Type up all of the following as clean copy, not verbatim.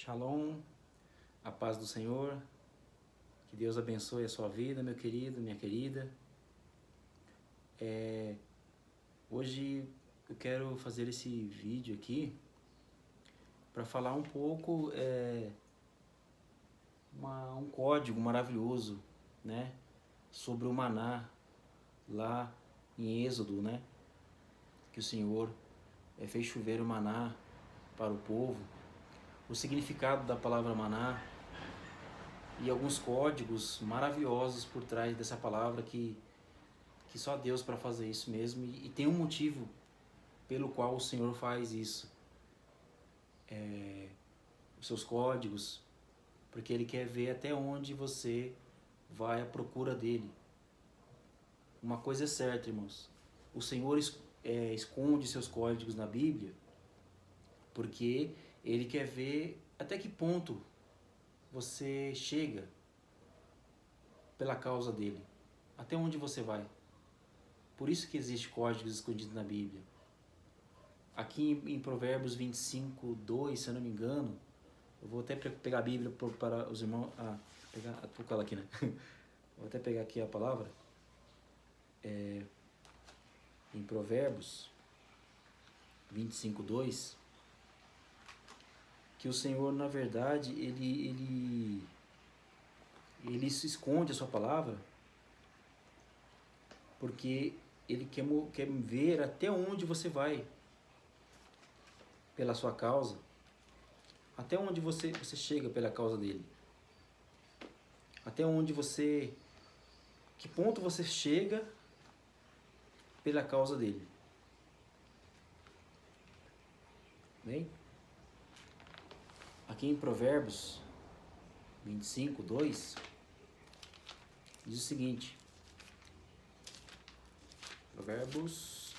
Shalom, a paz do Senhor, que Deus abençoe a sua vida, meu querido, minha querida. Hoje eu quero fazer esse vídeo aqui para falar um pouco, um código maravilhoso, né, sobre o maná lá em Êxodo, né, que o Senhor fez chover o maná para o povo, o significado da palavra maná e alguns códigos maravilhosos por trás dessa palavra que só Deus para fazer isso mesmo, e tem um motivo pelo qual o Senhor faz isso, os seus códigos, porque Ele quer ver até onde você vai à procura dEle. Uma coisa é certa, irmãos, o Senhor esconde seus códigos na Bíblia, porque Ele quer ver até que ponto você chega pela causa dEle, até onde você vai. Por isso que existe códigos escondidos na Bíblia. Aqui em Provérbios 25, 2, se eu não me engano, eu vou até pegar a Bíblia para os irmãos... Vou colocar aqui, né? Vou até pegar aqui a palavra. Em Provérbios 25, 2, que o Senhor, na verdade, Ele se esconde a sua palavra, porque Ele quer ver até onde você vai pela sua causa, até onde você chega pela causa dele, até onde que ponto você chega pela causa dele. Bem, aqui em Provérbios 25, 2, diz o seguinte, Provérbios,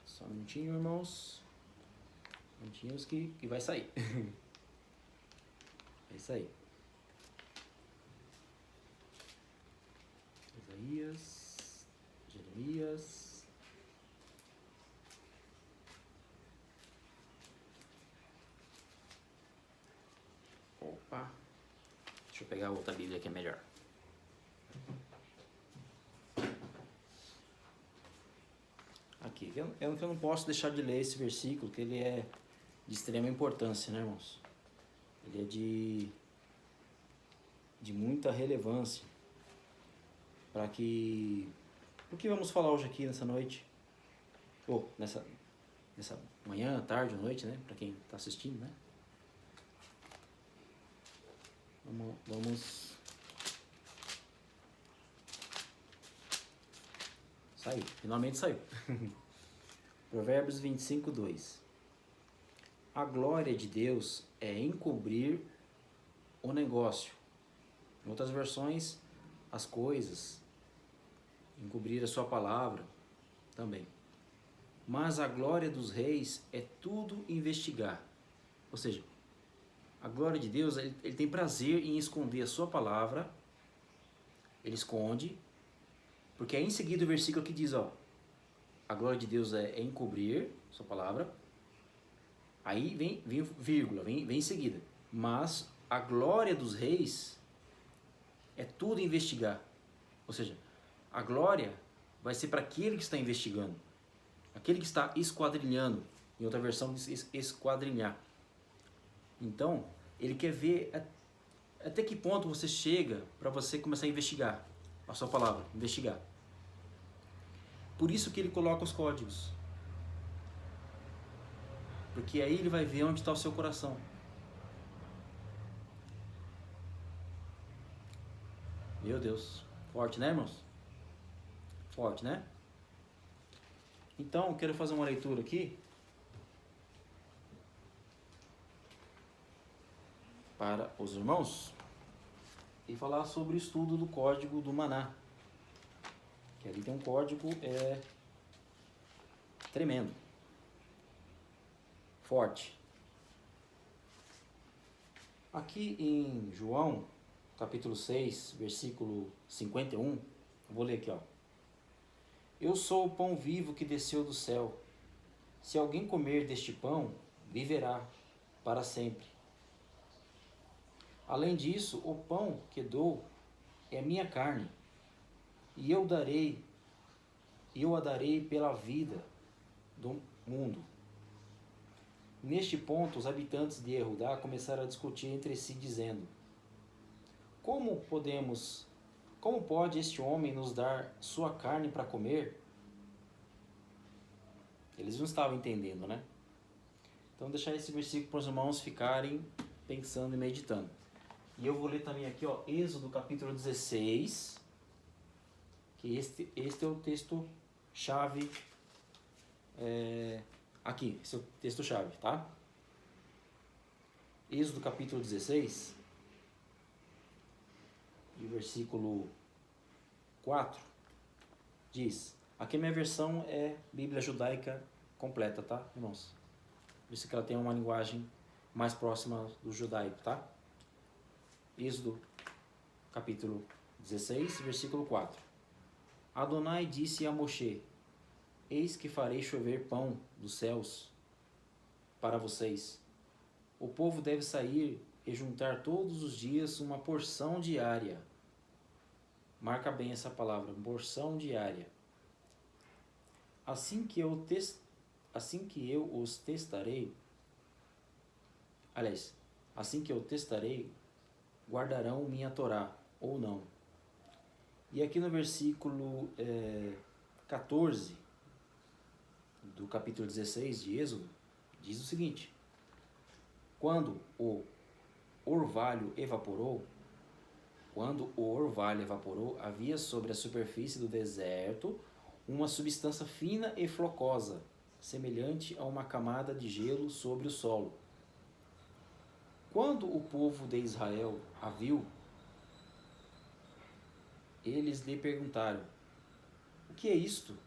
só um minutinho, irmãos, minutinhos que vai sair. É isso aí. Isaías, Jeremias. Opa, deixa eu pegar a outra Bíblia que é melhor. Aqui, eu não posso deixar de ler esse versículo, que ele é de extrema importância, né, irmãos? Ele é de muita relevância para que... O que vamos falar hoje aqui nessa noite? Ou nessa manhã, tarde, noite, né? Para quem está assistindo, né? Vamos... Saiu, finalmente saiu. Provérbios 25, 2. A glória de Deus é encobrir o negócio. Em outras versões, as coisas, encobrir a sua palavra também. Mas a glória dos reis é tudo investigar. Ou seja, a glória de Deus, ele tem prazer em esconder a sua palavra. Ele esconde, porque é em seguida o versículo que diz, ó, a glória de Deus é encobrir sua palavra. Aí vem vírgula, vem em seguida. Mas a glória dos reis é tudo investigar. Ou seja, a glória vai ser para aquele que está investigando, aquele que está esquadrinhando. Em outra versão diz esquadrinhar. Então, ele quer ver até que ponto você chega para você começar a investigar a sua palavra, investigar. Por isso que ele coloca os códigos. Porque aí ele vai ver onde está o seu coração. Meu Deus, forte, né, irmãos? Forte, né? Então, eu quero fazer uma leitura aqui para os irmãos e falar sobre o estudo do código do maná. Que ali tem um código tremendo, forte. Aqui em João, capítulo 6, versículo 51, eu vou ler aqui, ó. Eu sou o pão vivo que desceu do céu. Se alguém comer deste pão, viverá para sempre. Além disso, o pão que dou é minha carne, e eu a darei pela vida do mundo. Neste ponto, os habitantes de Erudá começaram a discutir entre si, dizendo: Como pode este homem nos dar sua carne para comer? Eles não estavam entendendo, né? Então, deixar esse versículo para os irmãos ficarem pensando e meditando. E eu vou ler também aqui, ó, Êxodo capítulo 16, que este é o texto-chave, aqui, esse é o texto-chave, tá? Êxodo capítulo 16, e versículo 4, diz, aqui a minha versão é Bíblia Judaica completa, tá, irmãos? Por isso que ela tem uma linguagem mais próxima do judaico, tá? Êxodo capítulo 16, versículo 4. Adonai disse a Moshe: Eis que farei chover pão dos céus para vocês. O povo deve sair e juntar todos os dias uma porção diária. Marca bem essa palavra, porção diária. Assim que eu os testarei, guardarão minha Torá, ou não. E aqui no versículo 14 do capítulo 16 de Êxodo, diz o seguinte: Quando o orvalho evaporou, havia sobre a superfície do deserto uma substância fina e flocosa, semelhante a uma camada de gelo sobre o solo. Quando o povo de Israel a viu, eles lhe perguntaram: O que é isto?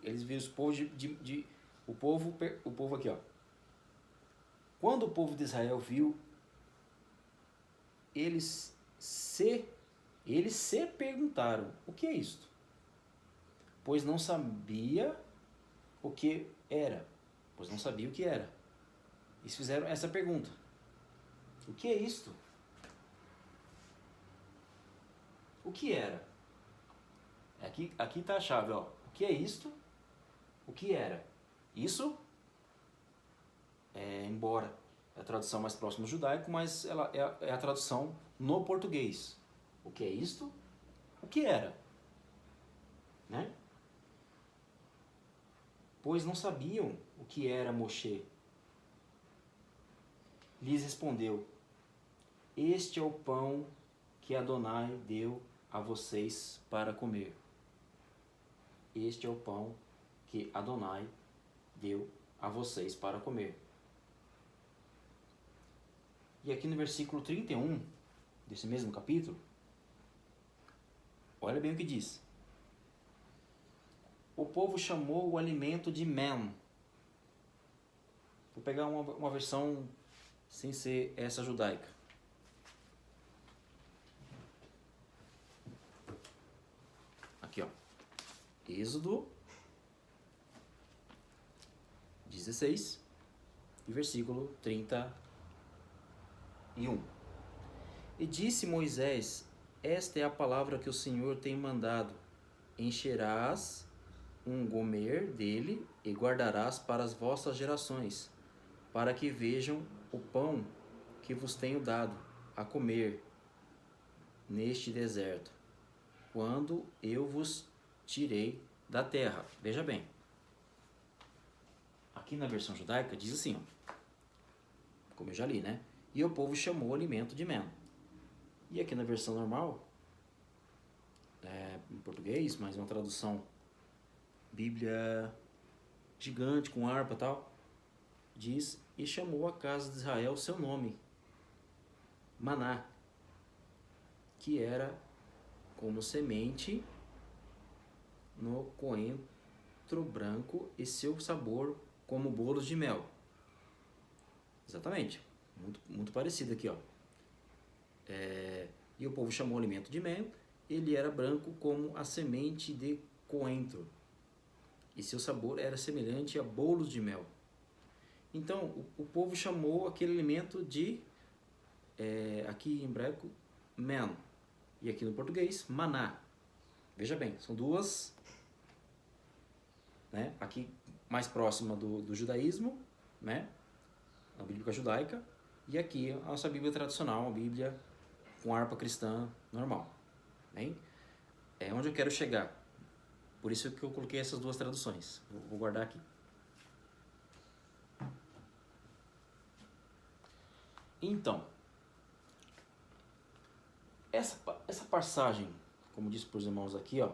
Eles viram o povo aqui, ó. Quando o povo de Israel viu, eles se perguntaram: O que é isto? Pois não sabia o que era. Eles fizeram essa pergunta: O que é isto? O que era? Aqui está a chave, ó. O que é isto? O que era? Isso, embora é a tradução mais próxima do judaico, mas ela é a tradução no português. O que é isto? O que era? Né? Pois não sabiam o que era Moshe. Lhes respondeu: Este é o pão que Adonai deu a vocês para comer. Este é o pão que Adonai deu a vocês para comer. E aqui no versículo 31 desse mesmo capítulo, olha bem o que diz. O povo chamou o alimento de man. Vou pegar uma versão sem ser essa judaica. Aqui, ó. Êxodo 16 e versículo 31. E disse Moisés: Esta é a palavra que o Senhor tem mandado. Encherás um gomer dele e guardarás para as vossas gerações, para que vejam o pão que vos tenho dado a comer neste deserto, quando eu vos tirei da terra. Veja bem, aqui na versão judaica diz assim, ó, como eu já li, né? E o povo chamou o alimento de man. E aqui na versão normal, em português, mas é uma tradução Bíblia gigante, com harpa e tal, diz: E chamou a casa de Israel seu nome, maná, que era como semente no coentro branco e seu sabor como bolos de mel. Exatamente, muito parecido aqui, ó. E o povo chamou o alimento de mel, ele era branco como a semente de coentro. e seu sabor era semelhante a bolos de mel. Então, o povo chamou aquele alimento de, aqui em hebraico, man, e aqui no português, maná. Veja bem, são duas, né, aqui mais próxima do judaísmo, né, a Bíblia judaica, e aqui a nossa Bíblia tradicional, a Bíblia com harpa cristã normal. Bem? É onde eu quero chegar. Por isso que eu coloquei essas duas traduções. Vou guardar aqui. Então, essa passagem, como disse para os irmãos aqui, ó,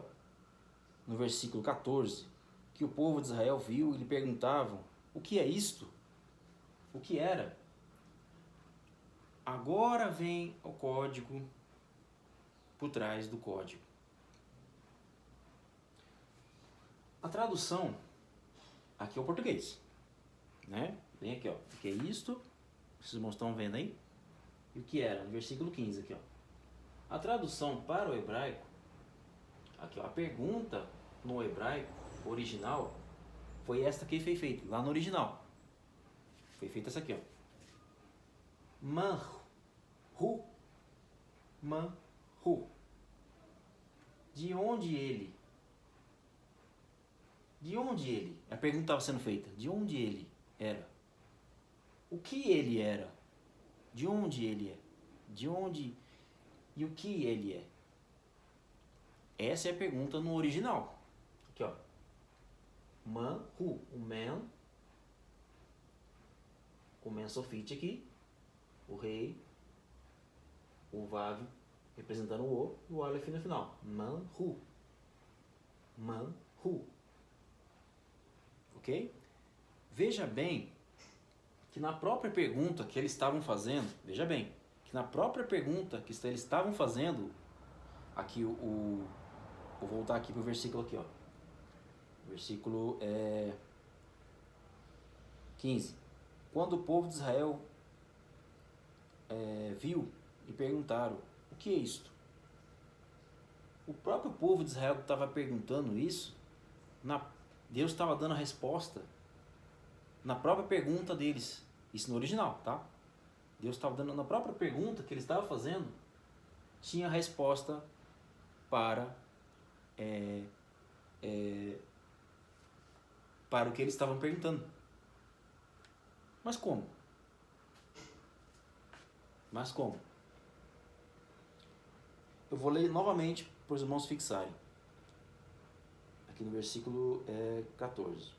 no versículo 14, que o povo de Israel viu e lhe perguntavam: o que é isto? O que era? Agora vem o código por trás do código. A tradução, aqui é o português, né? Vem aqui, ó, o que é isto? Vocês irmãos estão vendo aí? E o que era? No versículo 15 aqui, ó. A tradução para o hebraico, aqui, ó, a pergunta no hebraico original foi esta que foi feita, lá no original. Foi feita essa aqui, ó. Manhu. Manhu. De onde ele? De onde ele? A pergunta estava sendo feita. De onde ele era? O que ele era? De onde ele é? De onde e o que ele é? Essa é a pergunta no original. Aqui, ó. Manhu. O man sofite aqui. O rei. O vav representando o e o aleph no final. Manhu. Manhu. Ok? Veja bem que na própria pergunta que eles estavam fazendo, veja bem, que na própria pergunta que eles estavam fazendo, aqui vou voltar aqui para o versículo aqui, ó. Versículo 15. Quando o povo de Israel viu e perguntaram: o que é isto? O próprio povo de Israel que estava perguntando isso, Deus estava dando a resposta na própria pergunta deles. Isso no original, tá? Deus estava dando na própria pergunta que ele estava fazendo, tinha a resposta para para o que eles estavam perguntando. Mas como? Eu vou ler novamente para os irmãos fixarem. Aqui no versículo 14.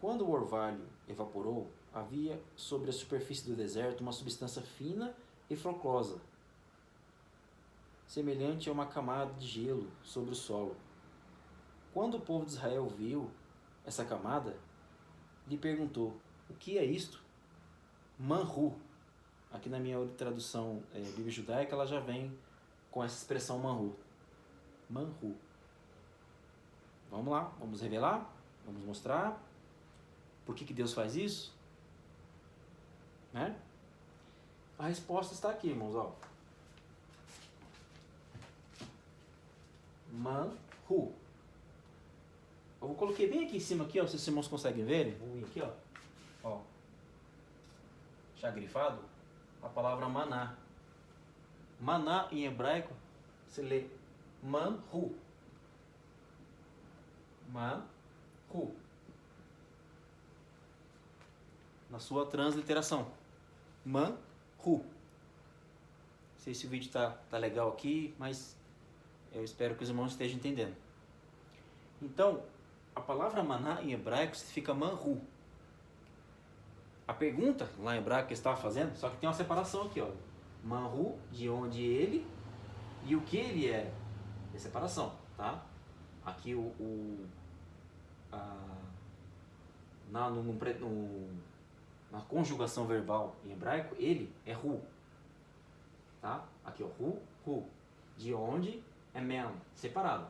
Quando o orvalho evaporou, havia sobre a superfície do deserto uma substância fina e flocrosa, semelhante a uma camada de gelo sobre o solo. Quando o povo de Israel viu essa camada, lhe perguntou: o que é isto? Manhu. Aqui na minha tradução Bíblia Judaica, ela já vem com essa expressão manhu. Manhu. Vamos lá, vamos revelar, vamos mostrar por que Deus faz isso, né? A resposta está aqui, irmãos, ó. Manhu. Eu coloquei bem aqui em cima aqui, ó, se os irmãos conseguem ver, vou vir aqui, ó, já grifado, a palavra maná. Maná em hebraico se lê manhu. Manhu. Na sua transliteração. Manhu. Não sei se o vídeo tá legal aqui, mas eu espero que os irmãos estejam entendendo. Então, a palavra maná em hebraico significa manhu. A pergunta lá em hebraico que eu estava fazendo, só que tem uma separação aqui, ó. Manhu, de onde ele e o que ele é. Tem separação, tá? Aqui na conjugação verbal em hebraico, ele é hu. Tá? Aqui, ó, hu. De onde é men, separado.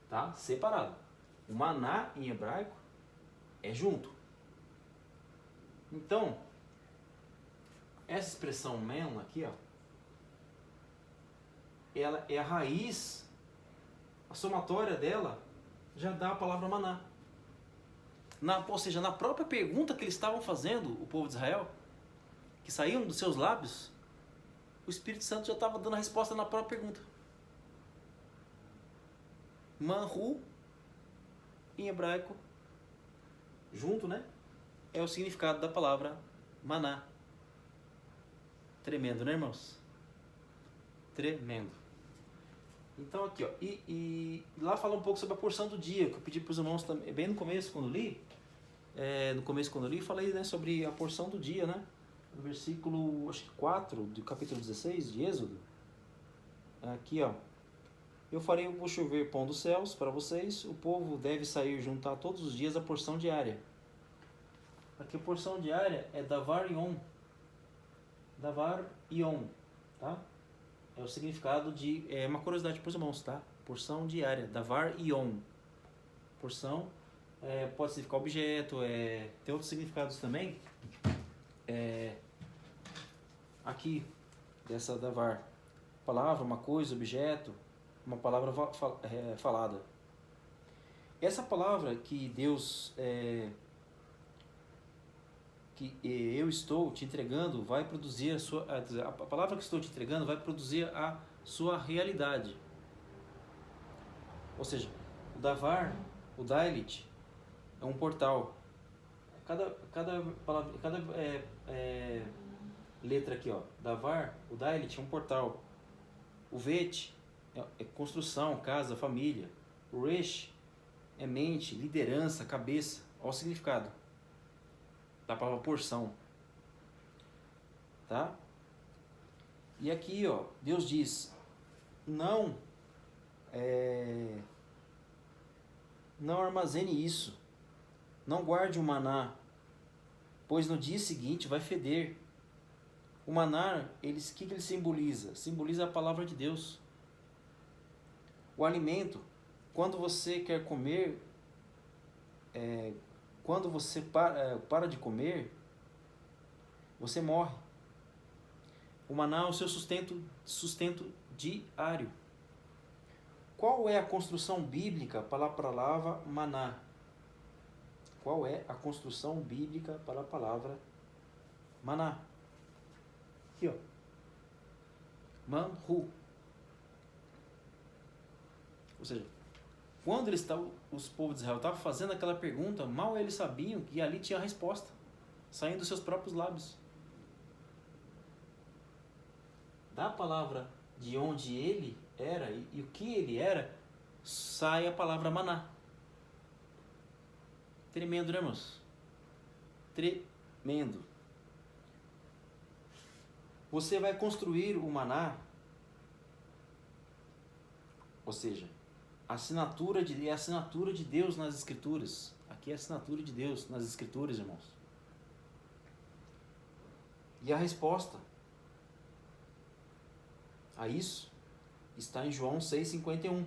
Tá? Separado. O maná em hebraico é junto. Então, essa expressão men aqui, ó, ela é a raiz, a somatória dela já dá a palavra maná. Ou seja, na própria pergunta que eles estavam fazendo, o povo de Israel, que saíam dos seus lábios, o Espírito Santo já estava dando a resposta na própria pergunta. Manhu, em hebraico, junto, né? É o significado da palavra maná. Tremendo, né, irmãos? Tremendo. Então aqui, ó, e lá fala um pouco sobre a porção do dia, que eu pedi para os irmãos também, bem no começo quando li, falei, né, sobre a porção do dia, né? No versículo, acho que 4 do capítulo 16 de Êxodo. Aqui, ó. Eu vou chover pão dos céus para vocês, o povo deve sair juntar todos os dias a porção diária. Aqui a porção diária é davar yom. Davar yom, tá? É o significado de... É uma curiosidade para os irmãos, tá? Porção diária. Davar yom. Porção pode significar objeto, tem outros significados também. Aqui, dessa davar. Palavra, uma coisa, objeto, uma palavra falada. Essa palavra que Deus... que eu estou te entregando vai produzir a palavra que estou te entregando vai produzir a sua realidade. Ou seja, o davar, o dailit, é um portal. Cada letra aqui, ó, davar, o dailit é um portal. O vet é construção, casa, família. O resh é mente, liderança, cabeça. Olha o significado da palavra porção, tá? E aqui, ó, Deus diz: não armazene isso, não guarde o maná, pois no dia seguinte vai feder. O maná, o que ele simboliza? Simboliza a palavra de Deus. O alimento, quando você quer comer, quando você para de comer, você morre. O maná é o seu sustento diário. Qual é a construção bíblica para a palavra maná? Qual é a construção bíblica para a palavra maná? Aqui, ó. Manhu. Ou seja, quando os povos de Israel estavam fazendo aquela pergunta, mal eles sabiam que ali tinha a resposta, saindo dos seus próprios lábios. Da palavra de onde ele era e o que ele era, sai a palavra maná. Tremendo, né, irmãos? Tremendo. Você vai construir o maná, ou seja, a assinatura de Deus nas Escrituras. Aqui é a assinatura de Deus nas Escrituras, irmãos. E a resposta a isso está em João 6,51.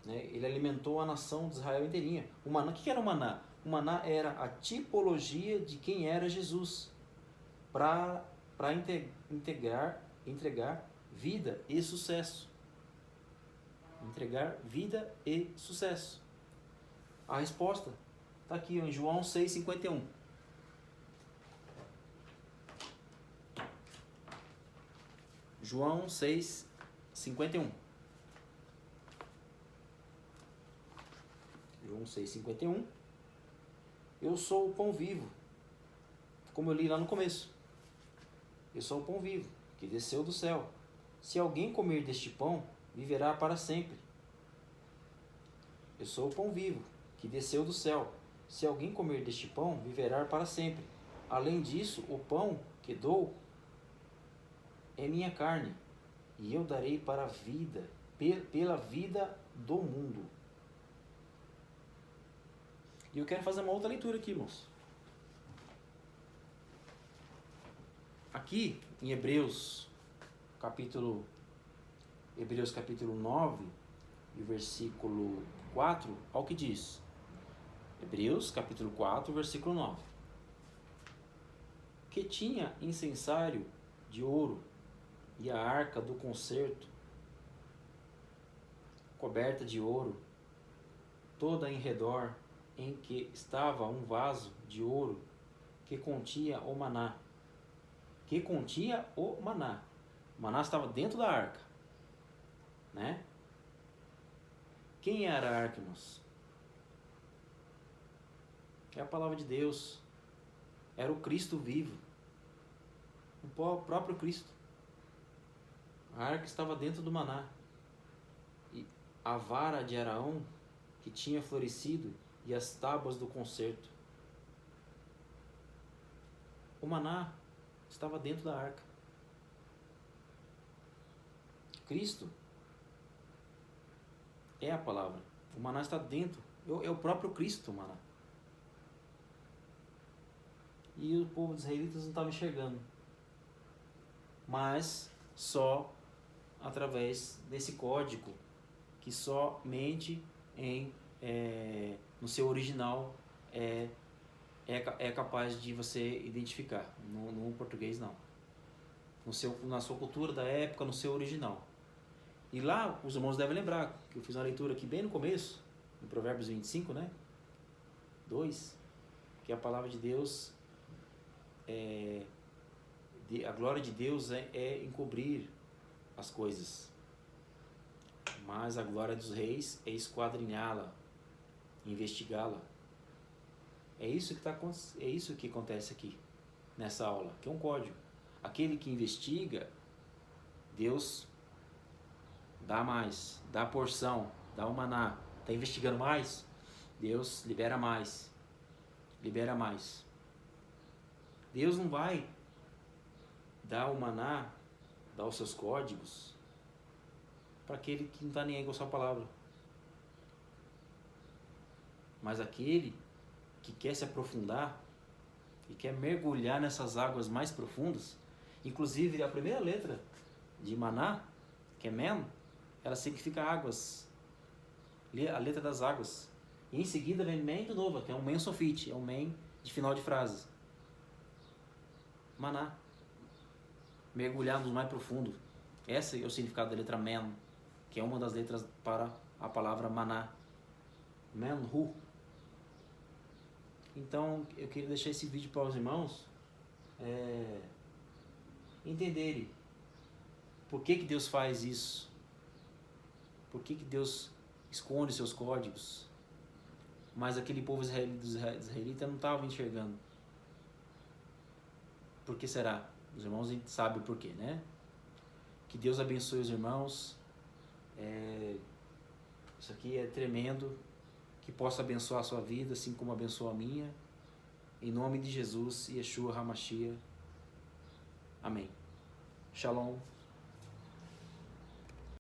Ele alimentou a nação de Israel inteirinha. O maná, o que era o maná? O maná era a tipologia de quem era Jesus, para entregar vida e sucesso. Entregar vida e sucesso. A resposta está aqui em João 6,51. João 6,51. João 6,51. Eu sou o pão vivo. Como eu li lá no começo. Eu sou o pão vivo, que desceu do céu. Se alguém comer deste pão, viverá para sempre. Eu sou o pão vivo, que desceu do céu. Se alguém comer deste pão, viverá para sempre. Além disso, o pão que dou é minha carne, e eu darei para a vida, pela vida do mundo. E eu quero fazer uma outra leitura aqui, irmãos. Aqui, em Hebreus capítulo 9, e o versículo 4, olha o que diz. Hebreus capítulo 4, versículo 9. Que tinha incensário de ouro, e a arca do concerto, coberta de ouro, toda em redor, em que estava um vaso de ouro que continha o maná. Que continha o maná. O maná estava dentro da arca, né? Quem era a arca, irmãos? É a palavra de Deus. Era o Cristo vivo. O próprio Cristo. A arca estava dentro do maná. E a vara de Araão, que tinha florescido, e as tábuas do concerto. O maná estava dentro da arca. Cristo é a palavra. O maná está dentro. É o próprio Cristo, o maná. E o povo dos israelitas não estava enxergando. Mas só através desse código que somente no seu original é capaz de você identificar. No português não. Na sua cultura da época, no seu original. E lá, os irmãos devem lembrar, que eu fiz uma leitura aqui bem no começo, em Provérbios 25, né? 2, que a palavra de Deus, a glória de Deus é encobrir as coisas. Mas a glória dos reis é esquadrinhá-la, investigá-la. É isso que acontece aqui, nessa aula, que é um código. Aquele que investiga, Deus dá mais, dá porção, dá o maná. Está investigando mais? Deus libera mais. Libera mais. Deus não vai dar o maná, dar os seus códigos para aquele que não está nem aí com a sua palavra. Mas aquele que quer se aprofundar e quer mergulhar nessas águas mais profundas, inclusive a primeira letra de maná, que é men, ela significa águas, a letra das águas. E em seguida vem men de novo, que é um men sofite, é um men de final de frases. Maná. Mergulhar no mais profundo. Esse é o significado da letra men, que é uma das letras para a palavra maná. Menhu. Então, eu queria deixar esse vídeo para os irmãos entenderem por que Deus faz isso. Por que Deus esconde seus códigos? Mas aquele povo israelita não estava enxergando. Por que será? Os irmãos sabem o porquê, né? Que Deus abençoe os irmãos. Isso aqui é tremendo. Que possa abençoar a sua vida, assim como abençoa a minha. Em nome de Jesus, Yeshua HaMashiach. Amém. Shalom.